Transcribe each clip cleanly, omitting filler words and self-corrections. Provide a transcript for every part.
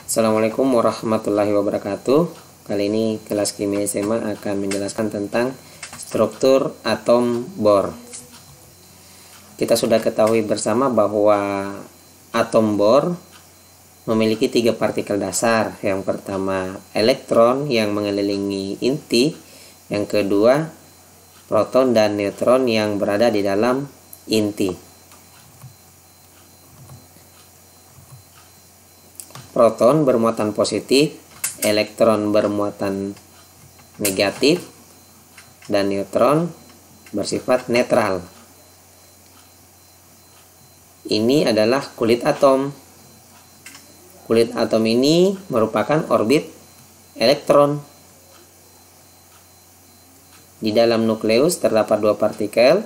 Assalamualaikum warahmatullahi wabarakatuh. Kali ini kelas kimia SMA akan menjelaskan tentang struktur atom bor. Kita sudah ketahui bersama bahwa atom bor memiliki 3 partikel dasar. Yang pertama elektron yang mengelilingi inti, yang kedua proton dan neutron yang berada di dalam inti. Proton bermuatan positif, elektron bermuatan negatif, dan neutron bersifat netral. Ini adalah kulit atom. Kulit atom ini merupakan orbit elektron. Di dalam nukleus terdapat 2 partikel,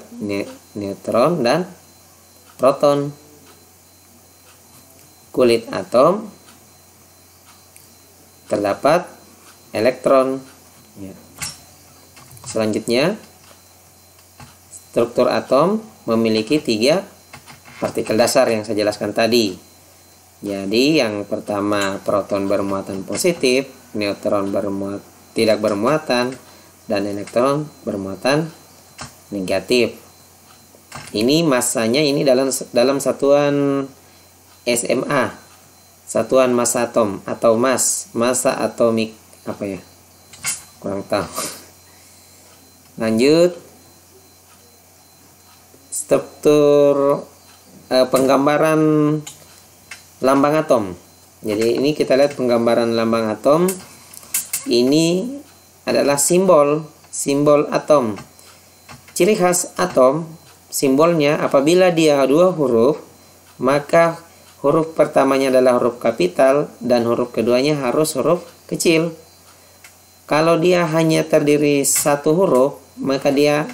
neutron dan proton. Kulit atom terdapat elektron. Selanjutnya, struktur atom memiliki 3 partikel dasar yang saya jelaskan tadi. Jadi yang pertama proton bermuatan positif, neutron tidak bermuatan, dan elektron bermuatan negatif. Ini masanya ini dalam satuan SMA, satuan massa atom atau massa atomik, apa ya, kurang tahu. Lanjut, struktur penggambaran lambang atom. Jadi ini kita lihat penggambaran lambang atom. Ini adalah simbol atom. Ciri khas atom, simbolnya apabila dia 2 huruf, maka huruf pertamanya adalah huruf kapital dan huruf keduanya harus huruf kecil. Kalau dia hanya terdiri 1 huruf, maka dia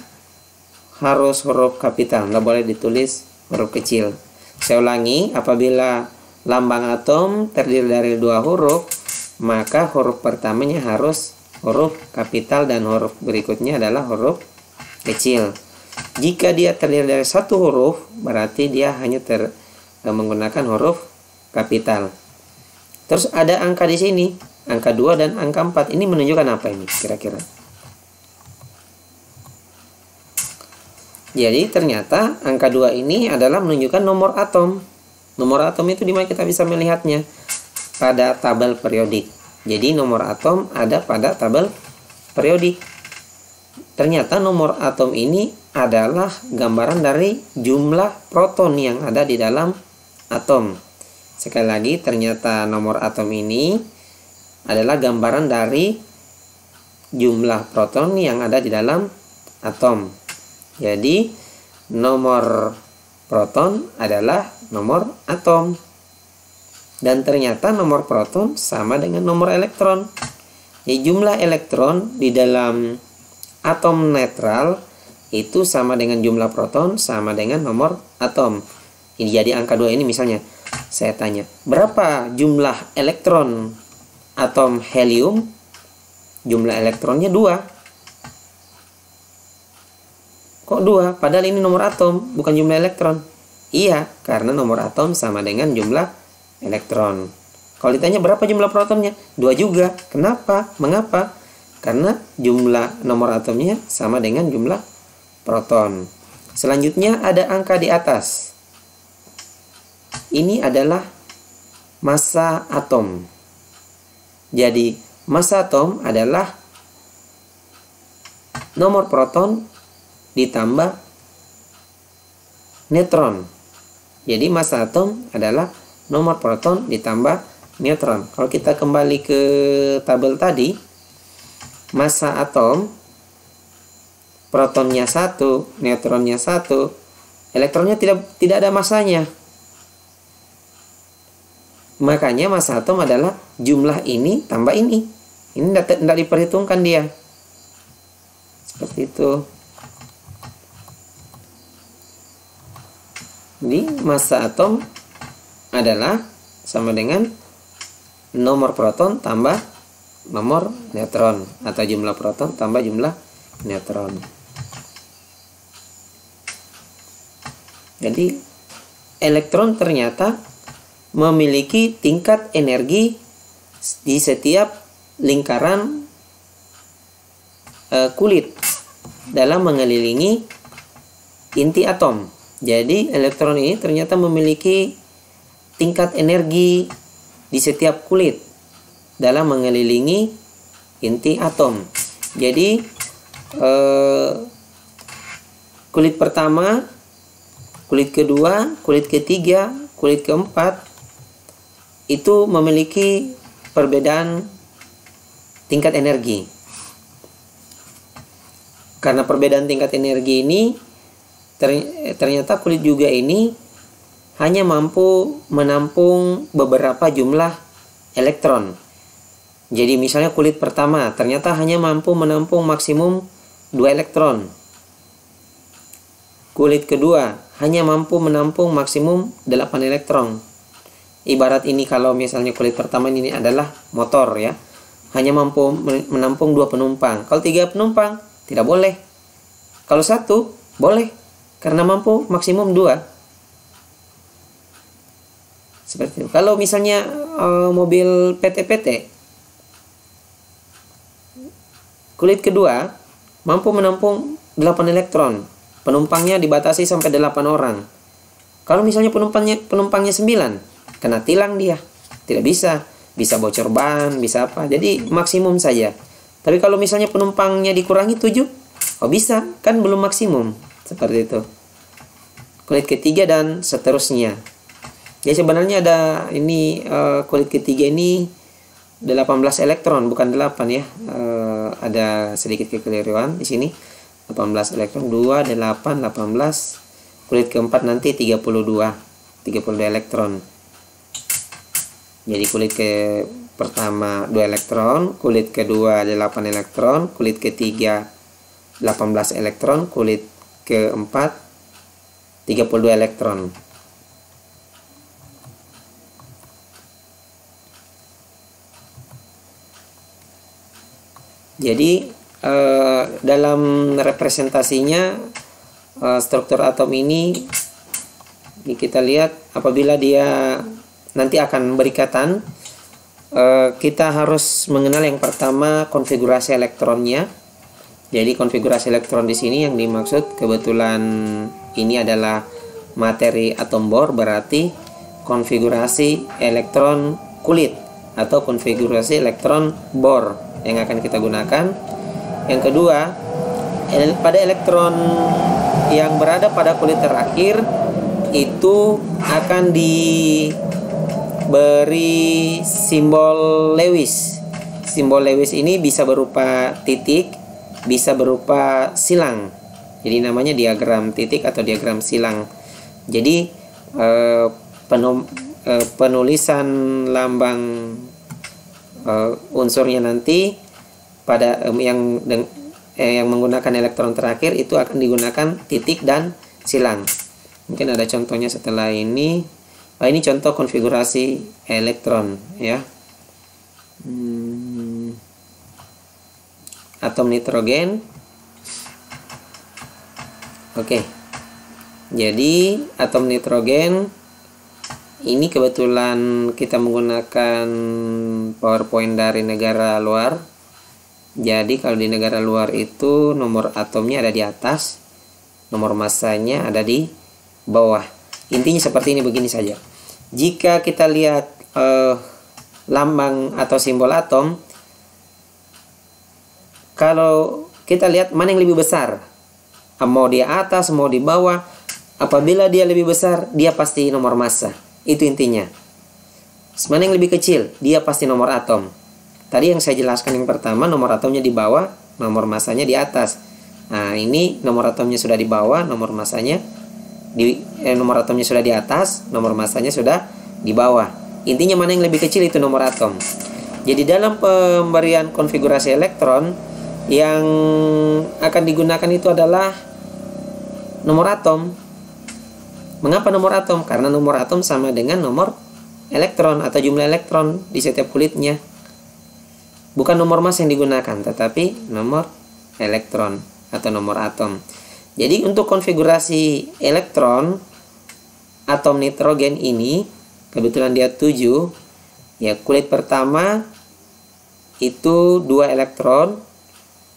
harus huruf kapital, nggak boleh ditulis huruf kecil. Saya ulangi, apabila lambang atom terdiri dari 2 huruf, maka huruf pertamanya harus huruf kapital dan huruf berikutnya adalah huruf kecil. Jika dia terdiri dari 1 huruf, berarti dia hanya menggunakan huruf kapital. Terus ada angka di sini, angka 2 dan angka 4. Ini menunjukkan apa ini kira-kira? Jadi ternyata angka 2 ini adalah menunjukkan nomor atom. Nomor atom itu dimana kita bisa melihatnya? Pada tabel periodik. Jadi nomor atom ada pada tabel periodik. Ternyata nomor atom ini adalah gambaran dari jumlah proton yang ada di dalam atom. Sekali lagi, ternyata nomor atom ini adalah gambaran dari jumlah proton yang ada di dalam atom. Jadi nomor proton adalah nomor atom. Dan ternyata nomor proton sama dengan nomor elektron. Jadi jumlah elektron di dalam atom netral itu sama dengan jumlah proton sama dengan nomor atom. Ini jadi angka 2 ini misalnya saya tanya, berapa jumlah elektron atom helium? Jumlah elektronnya 2. Kok 2? Padahal ini nomor atom, bukan jumlah elektron. Iya, karena nomor atom sama dengan jumlah elektron. Kalau ditanya berapa jumlah protonnya? 2 juga. Kenapa? Mengapa? Karena jumlah nomor atomnya sama dengan jumlah proton. Selanjutnya ada angka di atas. Ini adalah massa atom. Jadi massa atom adalah nomor proton ditambah neutron. Jadi massa atom adalah nomor proton ditambah neutron. Kalau kita kembali ke tabel tadi, massa atom protonnya 1, neutronnya 1, elektronnya tidak ada massanya. Makanya massa atom adalah jumlah ini tambah ini. Ini tidak diperhitungkan dia. Seperti itu. Jadi massa atom adalah sama dengan nomor proton tambah nomor neutron, atau jumlah proton tambah jumlah neutron. Jadi elektron ternyata memiliki tingkat energi di setiap lingkaran kulit dalam mengelilingi inti atom. Jadi elektron ini ternyata memiliki tingkat energi di setiap kulit dalam mengelilingi inti atom. Jadi kulit pertama, kulit kedua, kulit ketiga, kulit keempat itu memiliki perbedaan tingkat energi. Karena perbedaan tingkat energi ini, ternyata kulit juga ini hanya mampu menampung beberapa jumlah elektron. Jadi misalnya kulit pertama ternyata hanya mampu menampung maksimum 2 elektron. Kulit kedua hanya mampu menampung maksimum 8 elektron. Ibarat ini kalau misalnya kulit pertama ini adalah motor ya, hanya mampu menampung 2 penumpang. Kalau 3 penumpang tidak boleh. Kalau 1 boleh, karena mampu maksimum 2. Seperti itu. Kalau misalnya mobil PT-PT, kulit kedua mampu menampung 8 elektron. Penumpangnya dibatasi sampai 8 orang. Kalau misalnya penumpangnya 9, kena tilang dia. Tidak bisa. Bisa bocor ban, bisa apa. Jadi maksimum saja. Tapi kalau misalnya penumpangnya dikurangi 7, oh bisa, kan belum maksimum. Seperti itu. Kulit ketiga dan seterusnya. Jadi sebenarnya ada ini kulit ketiga ini 18 elektron, bukan 8 ya. Ada sedikit kekeliruan di sini. 18 elektron, 2, 8, 18. Kulit keempat nanti 32 elektron. Jadi kulit ke pertama 2 elektron, kulit kedua 8 elektron, kulit ketiga 18 elektron, kulit keempat 32 elektron. Jadi dalam representasinya struktur atom ini kita lihat apabila dia nanti akan berikatan, kita harus mengenal yang pertama konfigurasi elektronnya. Jadi konfigurasi elektron di sini yang dimaksud kebetulan ini adalah materi atom bor, berarti konfigurasi elektron kulit atau konfigurasi elektron bor yang akan kita gunakan. Yang kedua, pada elektron yang berada pada kulit terakhir itu akan diberi simbol Lewis. Simbol Lewis ini bisa berupa titik, bisa berupa silang. Jadi namanya diagram titik atau diagram silang. Jadi penulisan lambang unsurnya nanti pada yang menggunakan elektron terakhir itu akan digunakan titik dan silang. Mungkin ada contohnya setelah ini. Ini contoh konfigurasi elektron ya. Atom nitrogen. Oke. Jadi atom nitrogen ini kebetulan kita menggunakan PowerPoint dari negara luar. Jadi kalau di negara luar itu nomor atomnya ada di atas, nomor massanya ada di bawah. Intinya seperti ini, begini saja. Jika kita lihat lambang atau simbol atom, kalau kita lihat mana yang lebih besar, mau di atas mau di bawah, apabila dia lebih besar dia pasti nomor massa. Itu intinya. Mana yang lebih kecil, dia pasti nomor atom. Tadi yang saya jelaskan yang pertama, nomor atomnya di bawah, nomor massanya di atas. Nah, ini nomor atomnya sudah di bawah, nomor massanya nomor atomnya sudah di atas, nomor massanya sudah di bawah. Intinya mana yang lebih kecil itu nomor atom. Jadi dalam pemberian konfigurasi elektron yang akan digunakan itu adalah nomor atom. Mengapa nomor atom? Karena nomor atom sama dengan nomor elektron atau jumlah elektron di setiap kulitnya. Bukan nomor mass yang digunakan, tetapi nomor elektron atau nomor atom. Jadi untuk konfigurasi elektron atom nitrogen ini, kebetulan dia 7, ya kulit pertama itu 2 elektron,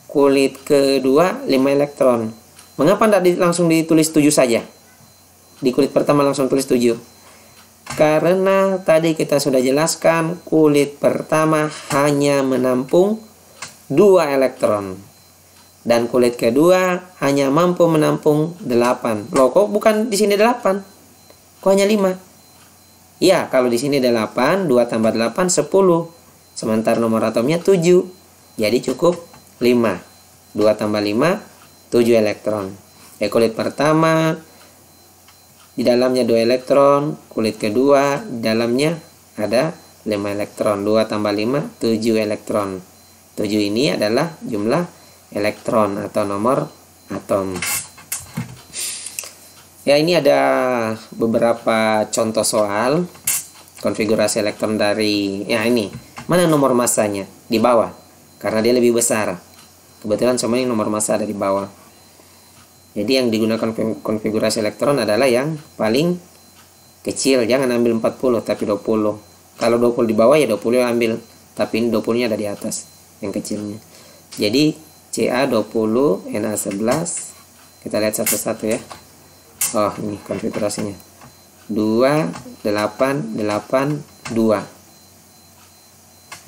kulit kedua 5 elektron. Mengapa tidak langsung ditulis 7 saja? Di kulit pertama langsung tulis 7. Karena tadi kita sudah jelaskan kulit pertama hanya menampung 2 elektron. Dan kulit kedua hanya mampu menampung 8. Loh, kok bukan di sini 8? Kok hanya 5? Ya, kalau di sini 8, 2 tambah 8, 10. Sementara nomor atomnya 7. Jadi cukup 5. 2 tambah 5, 7 elektron. Kulit pertama di dalamnya 2 elektron, kulit kedua di dalamnya ada 5 elektron. 2 tambah 5, 7 elektron. 7 ini adalah jumlah elektron atau nomor atom. Ya, ini ada beberapa contoh soal konfigurasi elektron dari, ya ini, mana nomor masanya? Di bawah, karena dia lebih besar. Kebetulan semuanya nomor massa ada di bawah. Jadi yang digunakan konfigurasi elektron adalah yang paling kecil. Jangan ambil 40 tapi 20. Kalau 20 di bawah ya 20 ambil, tapi ini 20 nya ada di atas, yang kecilnya. Jadi Ca20 Na11, kita lihat satu-satu ya. Oh, ini konfigurasinya 2 8 8 2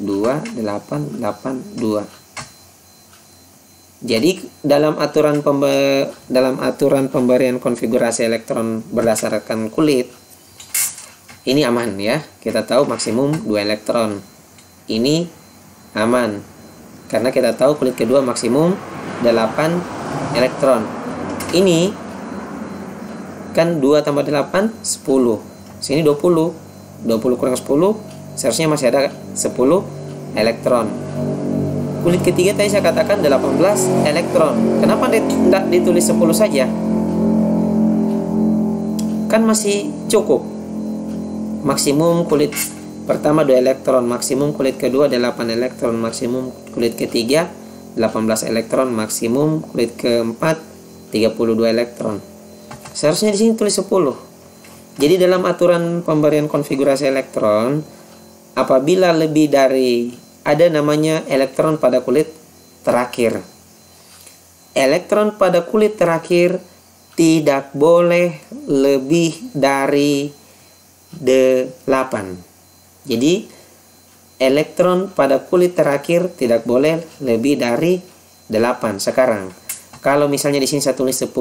2 8 8 2. Jadi dalam aturan pemberian konfigurasi elektron berdasarkan kulit ini aman ya. Kita tahu maksimum 2 elektron. Ini aman karena kita tahu kulit kedua maksimum 8 elektron. Ini kan 2 tambah 8 10. Sini 20. 20 kurang 10 seharusnya masih ada 10 elektron. Kulit ketiga tadi saya katakan 18 elektron. Kenapa tidak ditulis 10 saja? Kan masih cukup. Maksimum kulit pertama 2 elektron, maksimum kulit kedua 8 elektron, maksimum kulit ketiga 18 elektron, maksimum kulit keempat 32 elektron. Seharusnya di sini tulis 10. Jadi dalam aturan pemberian konfigurasi elektron, apabila lebih dari, ada namanya elektron pada kulit terakhir. Elektron pada kulit terakhir tidak boleh lebih dari 8. Jadi elektron pada kulit terakhir tidak boleh lebih dari 8. Sekarang kalau misalnya di sini saya tulis 10,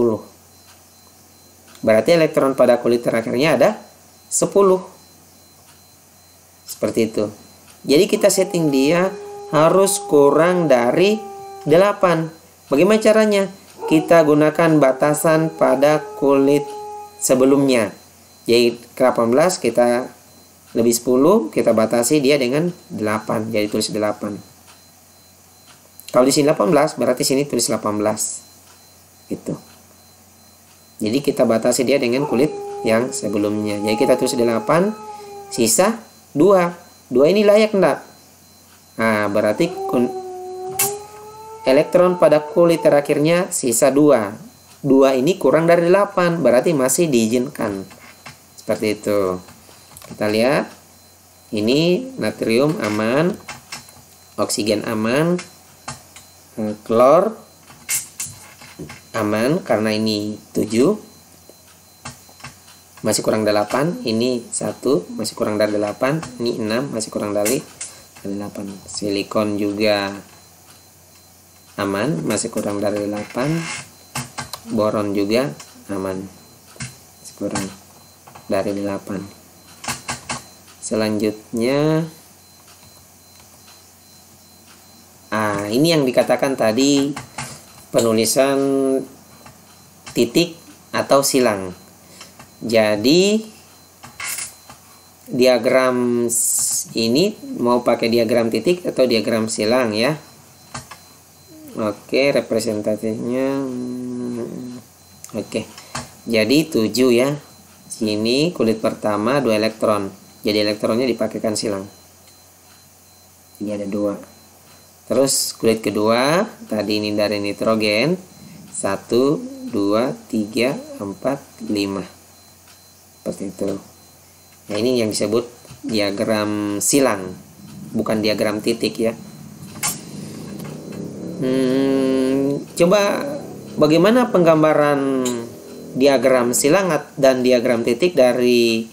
berarti elektron pada kulit terakhirnya ada 10. Seperti itu. Jadi kita setting dia harus kurang dari 8. Bagaimana caranya? Kita gunakan batasan pada kulit sebelumnya. Jadi ke 18 kita lebih 10, kita batasi dia dengan 8. Jadi tulis 8. Kalau di sini 18, berarti sini tulis 18. Gitu. Jadi kita batasi dia dengan kulit yang sebelumnya. Jadi kita tulis 8, sisa 2. 2 ini layak enggak? Nah, berarti elektron pada kulit terakhirnya sisa 2. 2 ini kurang dari 8, berarti masih diizinkan. Seperti itu. Kita lihat. Ini natrium aman, oksigen aman, klor aman karena ini 7. Masih kurang 8, ini 1 masih kurang dari 8, ini 6 masih kurang dari 8. Silikon juga aman, masih kurang dari 8. Boron juga aman, masih kurang dari 8. Selanjutnya ini yang dikatakan tadi penulisan titik atau silang. Jadi diagram ini mau pakai diagram titik atau diagram silang ya. Oke, representatifnya. Oke. Jadi 7 ya. Sini kulit pertama 2 elektron. Jadi elektronnya dipakaikan silang. Ini ada 2. Terus kulit kedua tadi ini dari nitrogen 1 2 3 4 5. Seperti itu. Nah, ini yang disebut diagram silang, bukan diagram titik ya. Coba bagaimana penggambaran diagram silang dan diagram titik dari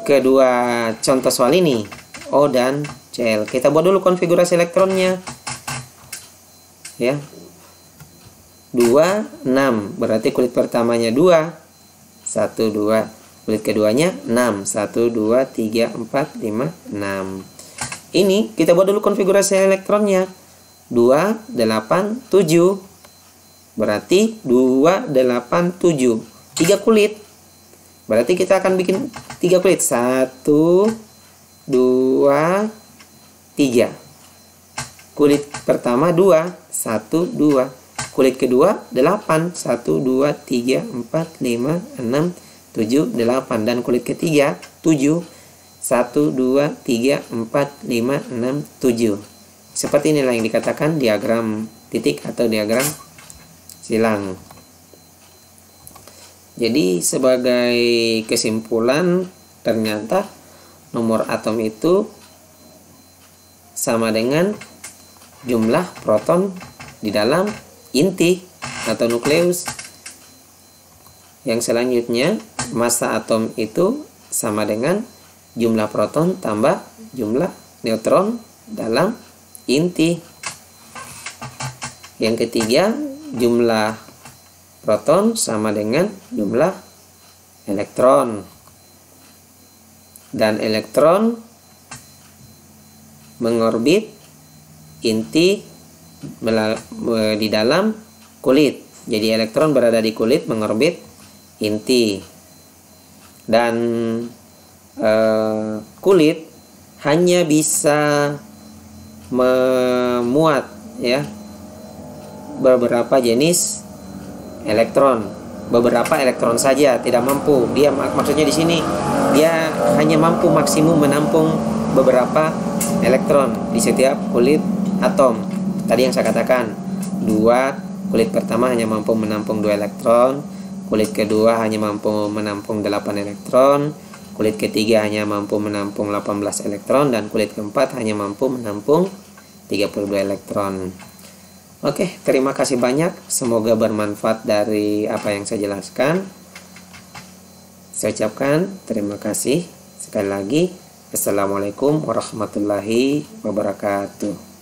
kedua contoh soal ini, O dan Cl. Kita buat dulu konfigurasi elektronnya. Ya. 2, 6. Berarti kulit pertamanya 2. 1, 2. Kulit keduanya 6. 1, 2, 3, 4, 5, 6. Ini kita buat dulu konfigurasi elektronnya. 2, 8, 7. Berarti 2, 8, 7. 3 kulit. Berarti kita akan bikin 3 kulit. 1, 2, 3. Kulit pertama 2. 1, 2. Kulit kedua 8. 1, 2, 3, 4, 5, 6, 7, 8. Dan kulit ketiga 7. 1, 2, 3, 4, 5, 6, 7. Seperti inilah yang dikatakan diagram titik atau diagram silang. Jadi sebagai kesimpulan, ternyata nomor atom itu sama dengan jumlah proton di dalam inti atau nukleus. Yang selanjutnya, massa atom itu sama dengan jumlah proton tambah jumlah neutron dalam inti. Yang ketiga, jumlah proton sama dengan jumlah elektron. Dan elektron mengorbit inti di dalam kulit. Jadi elektron berada di kulit mengorbit inti. Dan kulit hanya bisa memuat ya beberapa jenis elektron, beberapa elektron saja, tidak mampu. Dia maksudnya di sini dia hanya mampu maksimum menampung beberapa elektron di setiap kulit atom. Tadi yang saya katakan, kulit pertama hanya mampu menampung 2 elektron, kulit kedua hanya mampu menampung 8 elektron, kulit ketiga hanya mampu menampung 18 elektron, dan kulit keempat hanya mampu menampung 32 elektron. Oke, terima kasih banyak. Semoga bermanfaat dari apa yang saya jelaskan. Saya ucapkan terima kasih sekali lagi. Assalamualaikum warahmatullahi wabarakatuh.